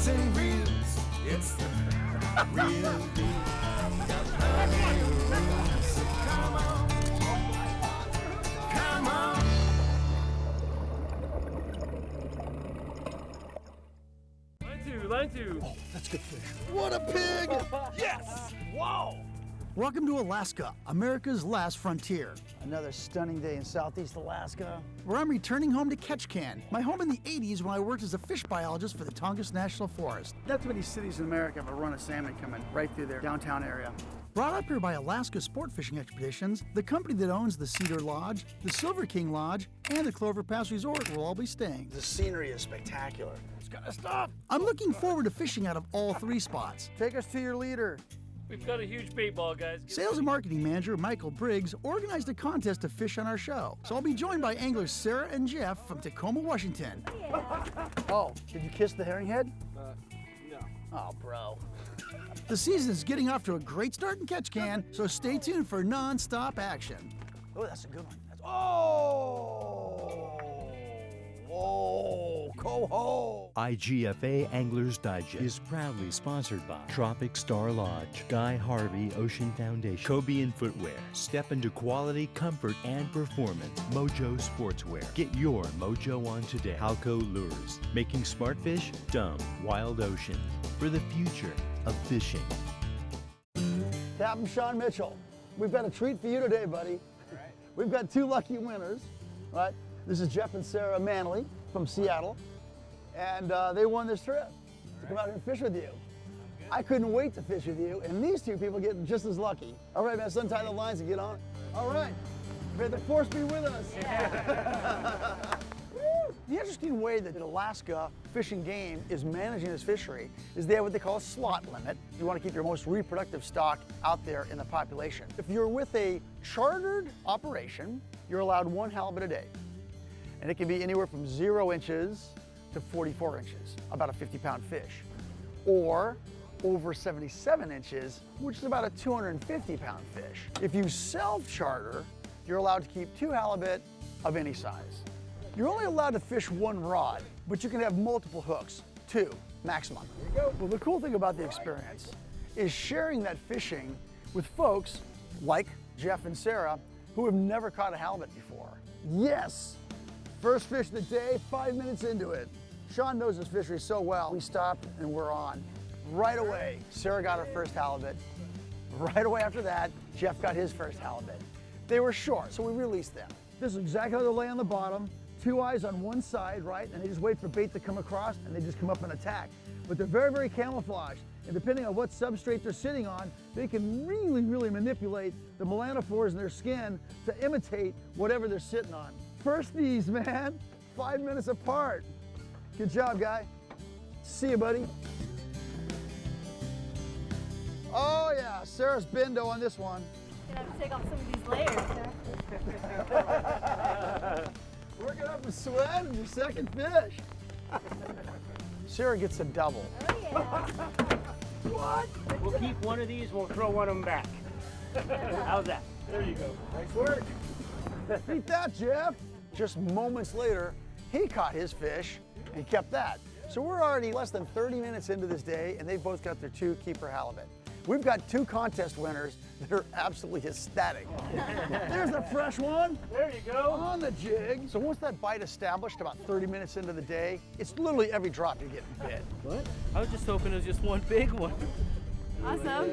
reels and reels. It's the real deal. Got plenty of room, so come on. Come on. Line two. Oh, that's good fish. What a pig! Yes! Wow! Welcome to Alaska, America's last frontier. Another stunning day in Southeast Alaska, where I'm returning home to Ketchikan, my home in the 80s when I worked as a fish biologist for the Tongass National Forest. Not too many cities in America have a run of salmon coming right through their downtown area. Brought up here by Alaska Sport Fishing Expeditions, the company that owns the Cedar Lodge, the Silver King Lodge, and the Clover Pass Resort will all be staying. The scenery is spectacular. It's gotta stop. I'm looking forward to fishing out of all three spots. Take us to your leader. We've got a huge bait ball, guys. Sales and marketing manager Michael Briggs organized a contest to fish on our show. So I'll be joined by anglers Sarah and Jeff from Tacoma, Washington. Yeah. Oh, did you kiss the herring head? No. Oh, bro. The season is getting off to a great start in Ketchikan, so stay tuned for non-stop action. Oh, that's a good one. Oh, coho. IGFA Anglers Digest is proudly sponsored by Tropic Star Lodge, Guy Harvey Ocean Foundation, Cobian Footwear, step into quality, comfort, and performance. Mojo Sportswear. Get your mojo on today. Halco Lures, making smart fish dumb. Wild Ocean, for the future of fishing. Captain Sean Mitchell, we've got a treat for you today, buddy. All right. We've got two lucky winners, right? This is Jeff and Sarah Manley from Seattle, and they won this trip to come out here and fish with you. I couldn't wait to fish with you, and these two people get just as lucky. All right, man, let's untie the lines and get on it. All right, may the force be with us. Yeah. The interesting way that Alaska Fish and Game is managing this fishery is they have what they call a slot limit. You want to keep your most reproductive stock out there in the population. If you're with a chartered operation, you're allowed 1 halibut a day. And it can be anywhere from 0 inches to 44 inches, about a 50-pound fish. Or over 77 inches, which is about a 250-pound fish. If you self-charter, you're allowed to keep 2 halibut of any size. You're only allowed to fish 1 rod, but you can have multiple hooks, 2 maximum. There you go. Well, the cool thing about the experience is sharing that fishing with folks like Jeff and Sarah who have never caught a halibut before. Yes, first fish of the day, 5 minutes into it. Sean knows this fishery so well. We stopped and we're on. Right away, Sarah got her first halibut. Right away after that, Jeff got his first halibut. They were short, so we released them. This is exactly how they lay on the bottom. 2 eyes on one side, right? And they just wait for bait to come across and they just come up and attack. But they're very, very camouflaged. And depending on what substrate they're sitting on, they can really, really manipulate the melanophores in their skin to imitate whatever they're sitting on. Firsties, man, 5 minutes apart. Good job, guy. See you, buddy. Oh yeah, Sarah's bendo on this one. Gonna have to take off some of these layers, sir. Working up a sweat and your second fish. Sarah gets a double. Oh yeah. What? We'll keep one of these, we'll throw one of them back. How's that? There you go. Nice work. Beat that, Jeff. Just moments later, he caught his fish and kept that. So we're already less than 30 minutes into this day and they both got their 2 keeper halibut. We've got 2 contest winners that are absolutely ecstatic. There's a fresh one. There you go. On the jig. So once that bite established about 30 minutes into the day, it's literally every drop you're getting bit. What? I was just hoping it was just one big one. Awesome.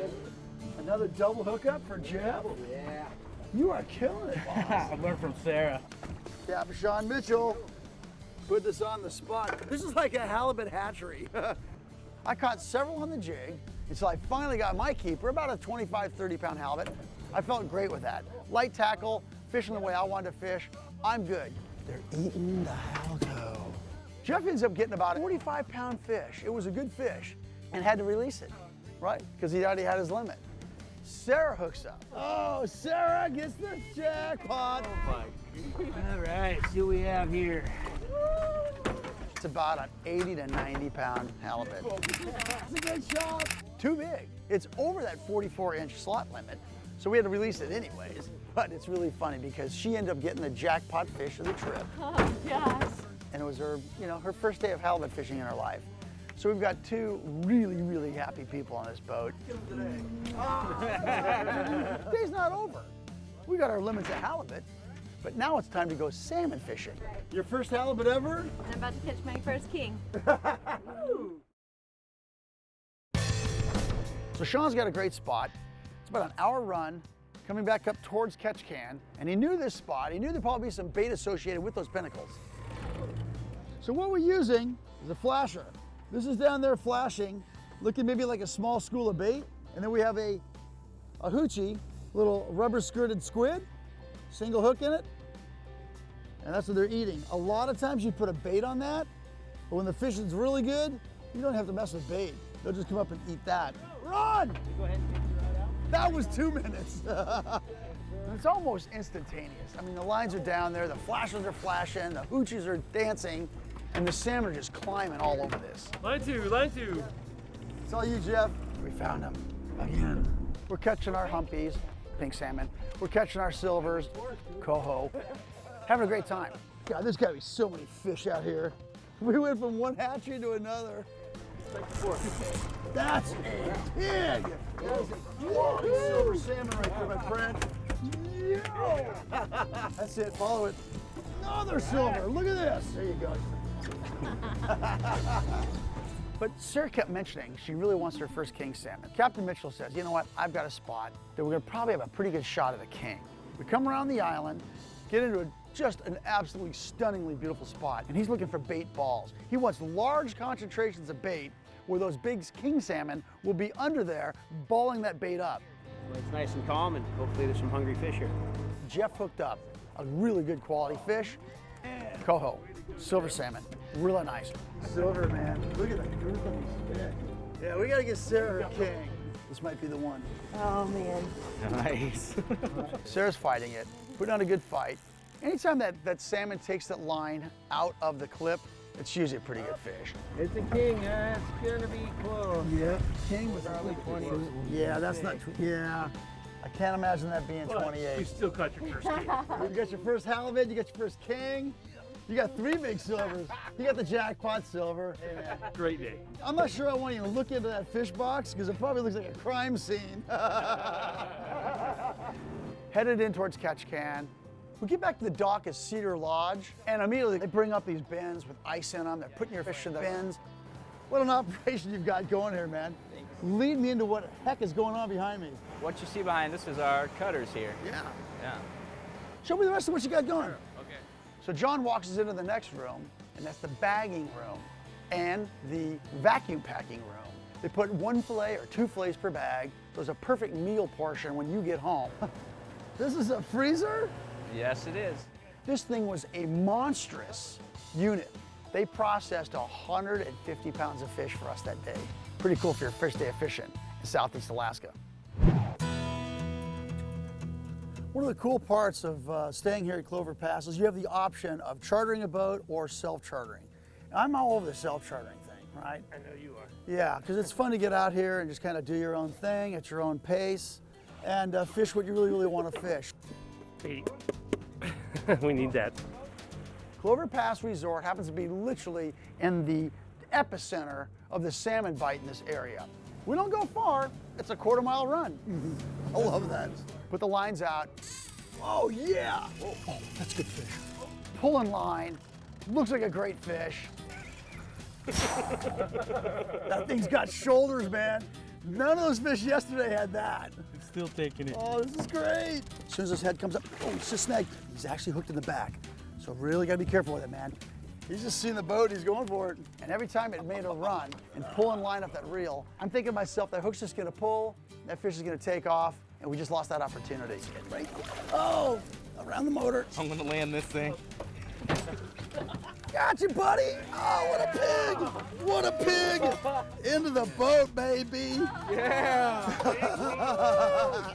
Another double hookup for Jeff. Yeah. You are killing it, boss. I learned from Sarah. Captain Sean Mitchell put this on the spot. This is like a halibut hatchery. I caught several on the jig until I finally got my keeper, about a 25, 30-pound halibut. I felt great with that. Light tackle, fishing the way I wanted to fish. I'm good. They're eating the halco. Jeff ends up getting about a 45-pound fish. It was a good fish and had to release it, right? Because he already had his limit. Sarah hooks up. Oh, Sarah gets the jackpot. Oh my. All right, see what we have here. It's about an 80 to 90-pound halibut. That's a good shot. Too big. It's over that 44-inch slot limit, so we had to release it anyways. But it's really funny because she ended up getting the jackpot fish of the trip. Oh gosh. And it was her, her first day of halibut fishing in her life. So we've got two really, really happy people on this boat. Day's not over. We got our limits of halibut, but now it's time to go salmon fishing. Your first halibut ever? I'm about to catch my first king. So Sean's got a great spot. It's about an hour run, coming back up towards Ketchikan, and he knew this spot. He knew there'd probably be some bait associated with those pinnacles. So what we're using is a flasher. This is down there flashing, looking maybe like a small school of bait. And then we have a hoochie, little rubber skirted squid, single hook in it. And that's what they're eating. A lot of times you put a bait on that, but when the fishing's really good, you don't have to mess with bait. They'll just come up and eat that. Run! Go ahead and take your rod out. That was 2 minutes. It's almost instantaneous. I mean, the lines are down there, the flashers are flashing, the hoochies are dancing, and the salmon are just climbing all over this. Line two. It's all you, Jeff. We found them again. We're catching our humpies, pink salmon. We're catching our silvers, coho. Having a great time. God, there's gotta be so many fish out here. We went from one hatchery to another. That's a pig! That is a quality silver salmon right there, my friend. Yo! That's it, follow it. Another silver, look at this. There you go. But Sarah kept mentioning she really wants her first king salmon. Captain Mitchell says, you know what, I've got a spot that we're gonna probably have a pretty good shot at a king. We come around the island, get into just an absolutely stunningly beautiful spot, and he's looking for bait balls. He wants large concentrations of bait where those big king salmon will be under there balling that bait up. Well, it's nice and calm, and hopefully there's some hungry fish here. Jeff hooked up a really good quality fish, coho, silver salmon, really nice. Silver, man, look at that girth on his fish. Yeah, we gotta get Sarah her king. This might be the one. Oh man. Nice. Sarah's fighting it, putting on a good fight. Anytime that salmon takes that line out of the clip, it's usually a pretty good fish. It's a king, it's gonna be close. Yeah, king was Probably 20. Yeah, that's not, yeah. I can't imagine that being 28. You still caught your first king. You got your first halibut, you got your first king. You got 3 big silvers. You got the jackpot silver. Hey, man. Great day. I'm not sure I want you to look into that fish box because it probably looks like a crime scene. Headed in towards Ketchikan. We get back to the dock at Cedar Lodge, and immediately they bring up these bins with ice in them. They're putting your fish in the bins. What an operation you've got going here, man. Lead me into what the heck is going on behind me. What you see behind us is our cutters here. Yeah. Yeah. Show me the rest of what you got going. Okay. So John walks us into the next room, and that's the bagging room and the vacuum packing room. They put 1 fillet or 2 fillets per bag. There's a perfect meal portion when you get home. This is a freezer? Yes, it is. This thing was a monstrous unit. They processed 150 pounds of fish for us that day. Pretty cool for your first day of fishing in Southeast Alaska. One of the cool parts of staying here at Clover Pass is you have the option of chartering a boat or self-chartering. I'm all over the self-chartering thing, right? I know you are. Yeah, because it's fun to get out here and just kind of do your own thing at your own pace and fish what you really, really want to fish. Bait. We need that. Clover Pass Resort happens to be literally in the epicenter of the salmon bite in this area. We don't go far, it's a 1/4 mile run. I love that. Put the lines out. Oh yeah, oh, that's good fish. Pulling line, looks like a great fish. That thing's got shoulders, man. None of those fish yesterday had that. Still taking it. Oh, this is great. As soon as his head comes up, oh, it's just snagged. He's actually hooked in the back. So really gotta be careful with it, man. He's just seen the boat, he's going for it. And every time it made a run and pull and line up that reel, I'm thinking to myself, that hook's just gonna pull, that fish is gonna take off, and we just lost that opportunity. Right? Oh, around the motor. I'm gonna land this thing. Gotcha, buddy. Oh, what a pig. What a pig. Into the boat, baby. Yeah.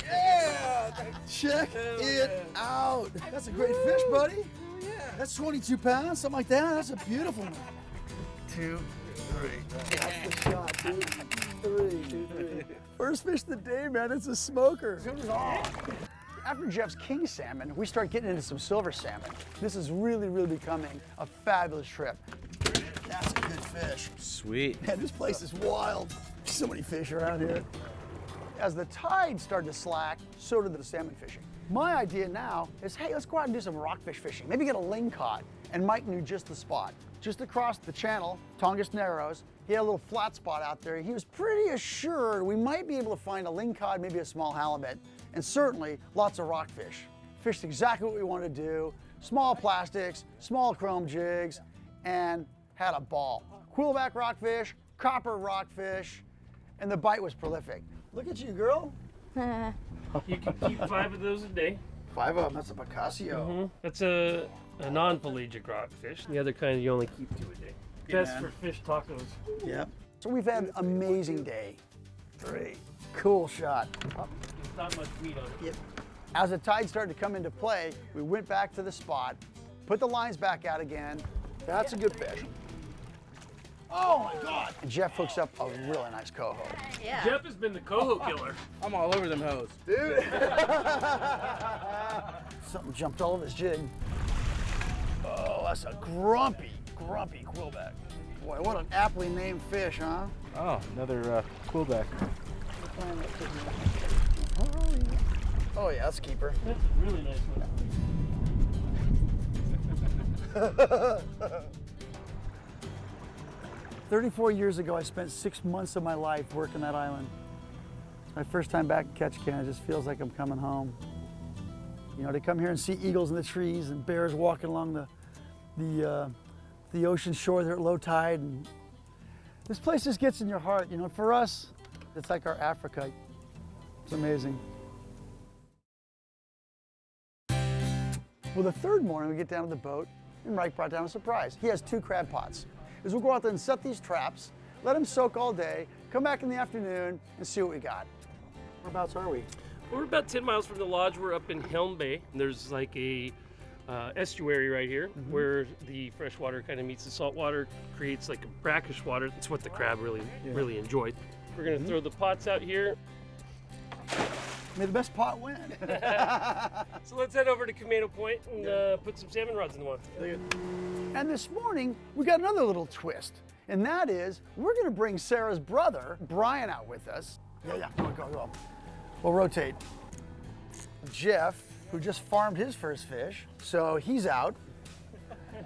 Yeah. Check it out. That's a great fish, buddy. That's 22 pounds, something like that. That's a beautiful one. 2, 3. That's the shot, dude. 3. First fish of the day, man. It's a smoker. After Jeff's king salmon, we start getting into some silver salmon. This is really, really becoming a fabulous trip. That's a good fish. Sweet. Man, this place is wild. So many fish around here. As the tide started to slack, so did the salmon fishing. My idea now is, hey, let's go out and do some rockfish fishing. Maybe get a lingcod. And Mike knew just the spot. Just across the channel, Tongass Narrows, he had a little flat spot out there. He was pretty assured we might be able to find a lingcod, maybe a small halibut, and certainly lots of rockfish. Fished exactly what we wanted to do. Small plastics, small chrome jigs, and had a ball. Quillback rockfish, copper rockfish, and the bite was prolific. Look at you, girl. You can keep 5 of those a day. 5 of them, that's a Picasso. That's a non-pelagic rockfish. The other kind you only keep 2 a day. Best for fish tacos. Yep. So we've had an amazing day. Great. Cool shot. There's not much meat on it. Yep. As the tide started to come into play, we went back to the spot, put the lines back out again. That's a good fish. Oh my God! And Jeff hooks up a really nice coho. Yeah. Jeff has been the coho killer. I'm all over them hoes. Dude! Something jumped all over his jig. Oh, that's a grumpy quillback. Boy, what an aptly named fish, huh? Oh, another quillback. Oh yeah, that's a keeper. That's a really nice one. 34 years ago, I spent 6 months of my life working that island. My first time back in Ketchikan, it just feels like I'm coming home. You know, to come here and see eagles in the trees and bears walking along the ocean shore there at low tide. And this place just gets in your heart. You know, for us, it's like our Africa. It's amazing. Well, the third morning, we get down to the boat, and Mike brought down a surprise. He has 2 crab pots. Is we'll go out there and set these traps, let them soak all day, come back in the afternoon, and see what we got. Whereabouts are we? We're about 10 miles from the lodge. We're up in Helm Bay. There's like a estuary right here where the fresh water kind of meets the salt water, creates like a brackish water. That's what the crab really enjoyed. We're gonna throw the pots out here. May the best pot win. So let's head over to Camino Point and put some salmon rods in the water. And this morning, we got another little twist. And that is, we're gonna bring Sarah's brother, Brian, out with us. Yeah, go. We'll rotate. Jeff, who just farmed his first fish, so he's out.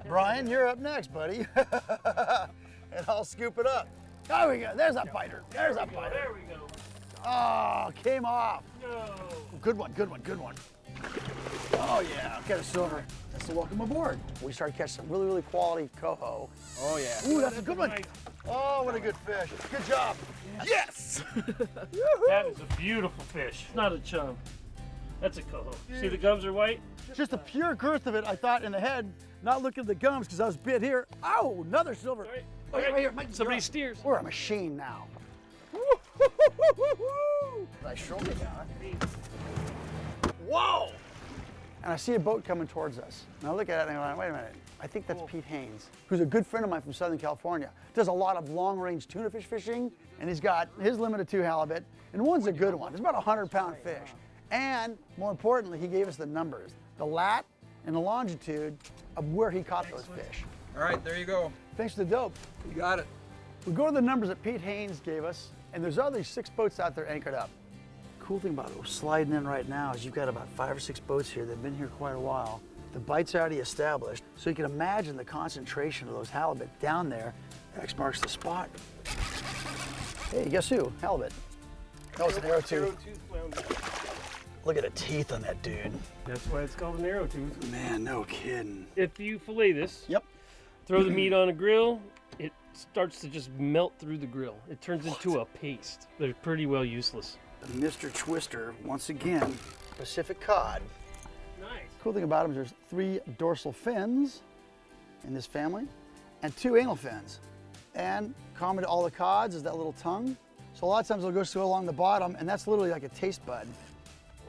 Brian, you're up next, buddy. And I'll scoop it up. There we go, there's a biter, there's a biter. There we go. Oh, came off. No. Good one. Oh yeah, get a silver. That's the welcome aboard. We started catching some really quality coho. Oh yeah. Ooh, that's a good one. Oh, what a good fish. Good job. Yes! That is a beautiful fish. Not a chum. That's a coho. See the gums are white? Just the pure girth of it, I thought, in the head, not looking at the gums because I was bit here. Ow, another silver. All right. Oh, yeah, right here. Mike, Somebody you're up. steers. We're a machine now. Nice shoulder down. Whoa! And I see a boat coming towards us. And I look at it and I'm like, wait a minute. I think that's Pete Haynes, who's a good friend of mine from Southern California. Does a lot of long-range tuna fish fishing, and he's got his limit of 2 halibut, and one's a good one. It's about a 100-pound fish. And more importantly, he gave us the numbers, the lat and the longitude of where he caught those fish. All right, there you go. Thanks to the dope. You got it. We go to the numbers that Pete Haynes gave us, and there's other 6 boats out there anchored up. Cool thing about sliding in right now is you've got about 5 or 6 boats here that have been here quite a while. The bite's already established, so you can imagine the concentration of those halibut down there. X marks the spot. Hey, guess who? Halibut. That was an arrow tooth. Look at the teeth on that dude. That's why it's called an arrow tooth. Man, no kidding. If you fillet this, Yep. throw the meat on a grill, it starts to just melt through the grill. It turns into a paste. They're pretty well useless. Mr. Twister, once again, Pacific cod. Nice. Cool thing about them is there's 3 dorsal fins in this family and 2 anal fins. And common to all the cods is that little tongue. So a lot of times they'll go so along the bottom, and that's literally like a taste bud.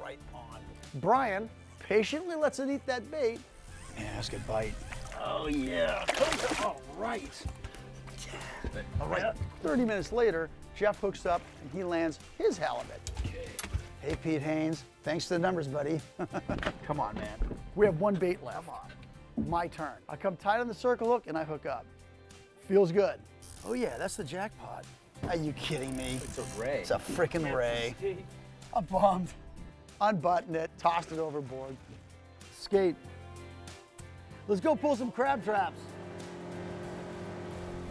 Right on. Brian patiently lets it eat that bait. Man, that's a good bite. Oh yeah, all right. Yeah. All right, 30 minutes later, Jeff hooks up and he lands his halibut. Okay. Hey, Pete Haynes, thanks to the numbers, buddy. Come on, man. We have 1 bait left. My turn. I come tight on the circle hook and I hook up. Feels good. Oh yeah, that's the jackpot. Are you kidding me? It's a ray. It's a freaking ray. I'm bummed. Unbuttoned it, tossed it overboard. Skate. Let's go pull some crab traps.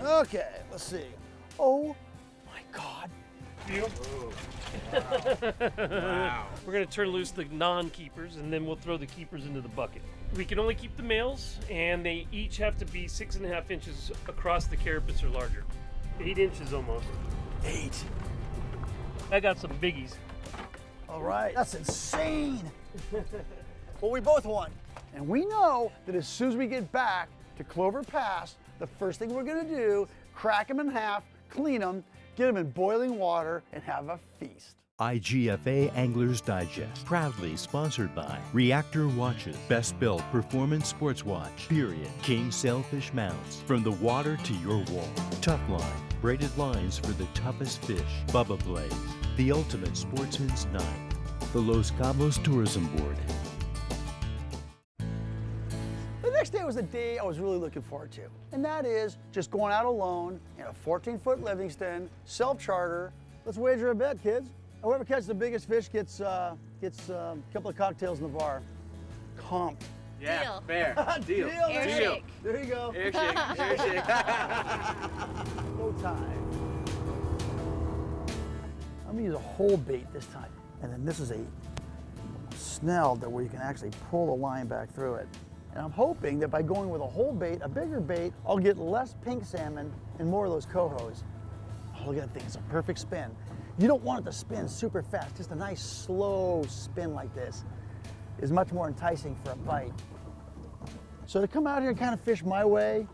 Okay, let's see. Oh my God. Wow. We're gonna turn loose the non-keepers and then we'll throw the keepers into the bucket. We can only keep the males and they each have to be 6.5 inches across the carapace or larger. 8 inches almost. 8. I got some biggies. All right, that's insane. Well, we both won. And we know that as soon as we get back to Clover Pass, the first thing we're gonna do, crack them in half, clean them, get them in boiling water, and have a feast. IGFA Anglers Digest, proudly sponsored by Reactor Watches, Best Built Performance Sports Watch, period. King Sailfish Mounts, from the water to your wall. Tough Line, braided lines for the toughest fish. Bubba Blades, the ultimate sportsman's knife. The Los Cabos Tourism Board. The next day was a day I was really looking forward to, and that is just going out alone in a 14-foot Livingston, self-charter. Let's wager a bet, kids. Whoever catches the biggest fish gets a couple of cocktails in the bar. Comp. Yeah, Deal. fair. Deal. Air Deal. shake. There you go. Air shake. Air shake. Go time. I'm gonna use a whole bait this time. And then this is a snell that where you can actually pull the line back through it. And I'm hoping that by going with a whole bait, a bigger bait, I'll get less pink salmon and more of those cohos. Oh, look at that thing, it's a perfect spin. You don't want it to spin super fast. Just a nice slow spin like this is much more enticing for a bite. So to come out here and kind of fish my way,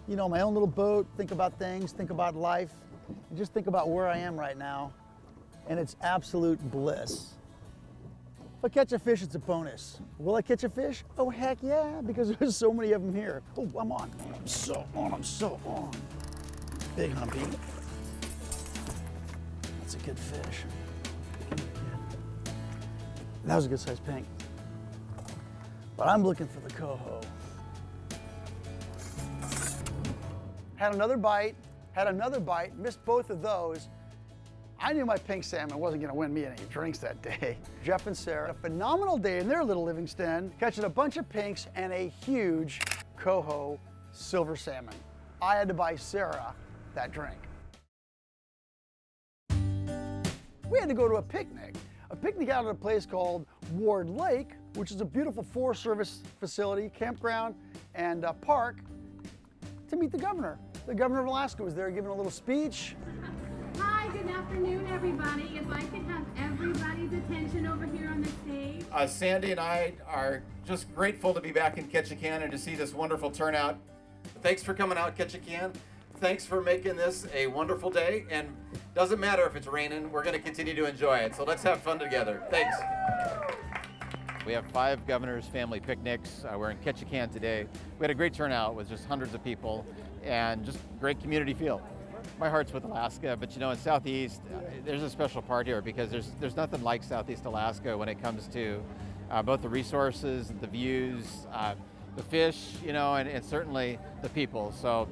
you know, my own little boat, think about things, think about life, and just think about where I am right now, and it's absolute bliss. If I catch a fish, it's a bonus. Will I catch a fish? Oh, heck yeah, because there's so many of them here. Oh, I'm on. I'm so on. Big humpy. That's a good fish. That was a good sized pink. But I'm looking for the coho. Had another bite, missed both of those. I knew my pink salmon wasn't gonna win me any drinks that day. Jeff and Sarah, a phenomenal day in their little Livingston, catching a bunch of pinks and a huge coho silver salmon. I had to buy Sarah that drink. We had to go to a picnic out at a place called Ward Lake, which is a beautiful Forest Service facility, campground, and park, to meet the governor. The governor of Alaska was there giving a little speech. Hi, good afternoon, everybody. If I could have everybody's attention over here on the stage. Sandy and I are just grateful to be back in Ketchikan and to see this wonderful turnout. Thanks for coming out, Ketchikan. Thanks for making this a wonderful day. And doesn't matter if it's raining, we're going to continue to enjoy it. So let's have fun together. Thanks. We have 5 Governor's Family Picnics. We're in Ketchikan today. We had a great turnout with just hundreds of people and just great community feel. My heart's with Alaska, but you know, in Southeast, there's a special part here because there's nothing like Southeast Alaska when it comes to both the resources, the views, the fish, you know, and certainly the people. So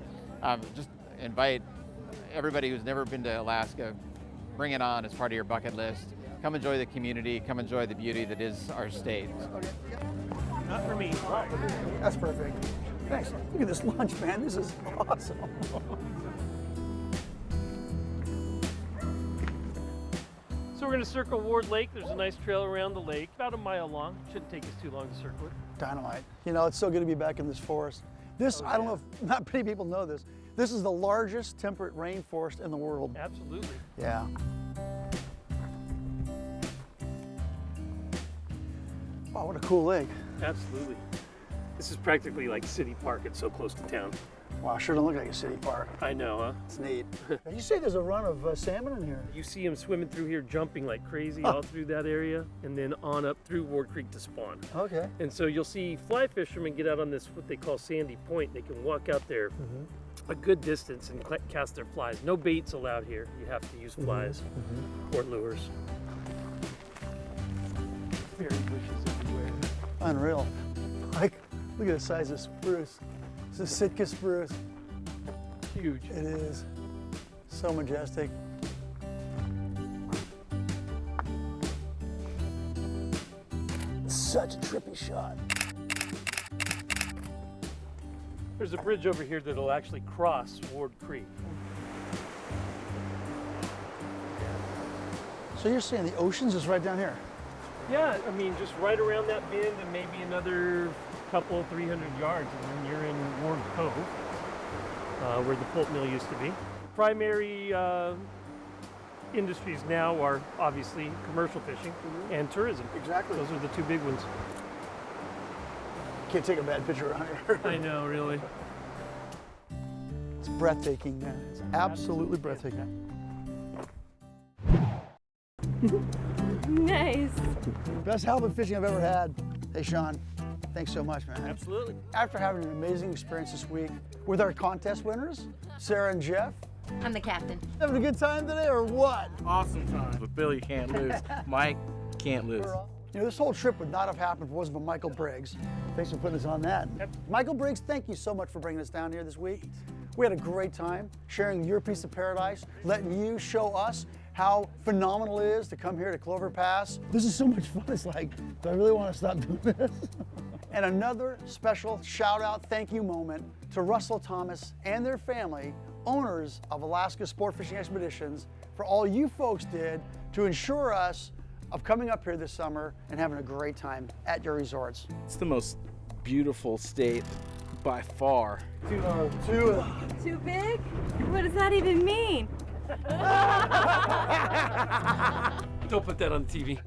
just invite everybody who's never been to Alaska, bring it on as part of your bucket list. Come enjoy the community, come enjoy the beauty that is our state. Not for me. That's perfect. Thanks. Look at this lunch, man. This is awesome. So we're gonna circle Ward Lake. There's a nice trail around the lake, about a mile long. Shouldn't take us too long to circle it. Dynamite. You know, it's so good to be back in this forest. This, I don't know if not many people know this. This is the largest temperate rainforest in the world. Absolutely. Yeah. Wow, what a cool lake. Absolutely. This is practically like City Park. It's so close to town. Wow, sure don't look like a city park. I know, huh? It's neat. You say there's a run of salmon in here? You see them swimming through here, jumping like crazy all through that area, and then on up through Ward Creek to spawn. Okay. And so you'll see fly fishermen get out on this, what they call Sandy Point. They can walk out there a good distance and cast their flies. No baits allowed here. You have to use flies or lures. Berry bushes everywhere. Unreal. Like, look at the size of spruce. It's a Sitka spruce. huge. It is so majestic. Such a trippy shot. There's a bridge over here that'll actually cross Ward Creek. So you're saying the ocean's is right down here? Yeah, I mean, just right around that bend and maybe another couple, 300 yards, and then you're in Ward Cove, where the pulp mill used to be. Primary industries now are obviously commercial fishing and tourism. Exactly. Those are the two big ones. Can't take a bad picture around here. I know, really. It's breathtaking, man. It's absolutely breathtaking. Nice. Best halibut fishing I've ever had. Hey, Sean, thanks so much, man. Absolutely. After having an amazing experience this week with our contest winners, Sarah and Jeff, I'm the captain. having a good time today or what? Awesome time. But Billy can't lose. Mike can't lose. You know, this whole trip would not have happened if it wasn't for Michael Briggs. Thanks for putting us on that. Yep. Michael Briggs, thank you so much for bringing us down here this week. We had a great time sharing your piece of paradise, letting you show us how phenomenal it is to come here to Clover Pass. This is so much fun. It's like, do I really want to stop doing this? And another special shout out, thank you moment to Russell Thomas and their family, owners of Alaska Sport Fishing Expeditions, for all you folks did to ensure us of coming up here this summer and having a great time at your resorts. It's the most beautiful state by far. Too big? What does that even mean? Don't put that on TV.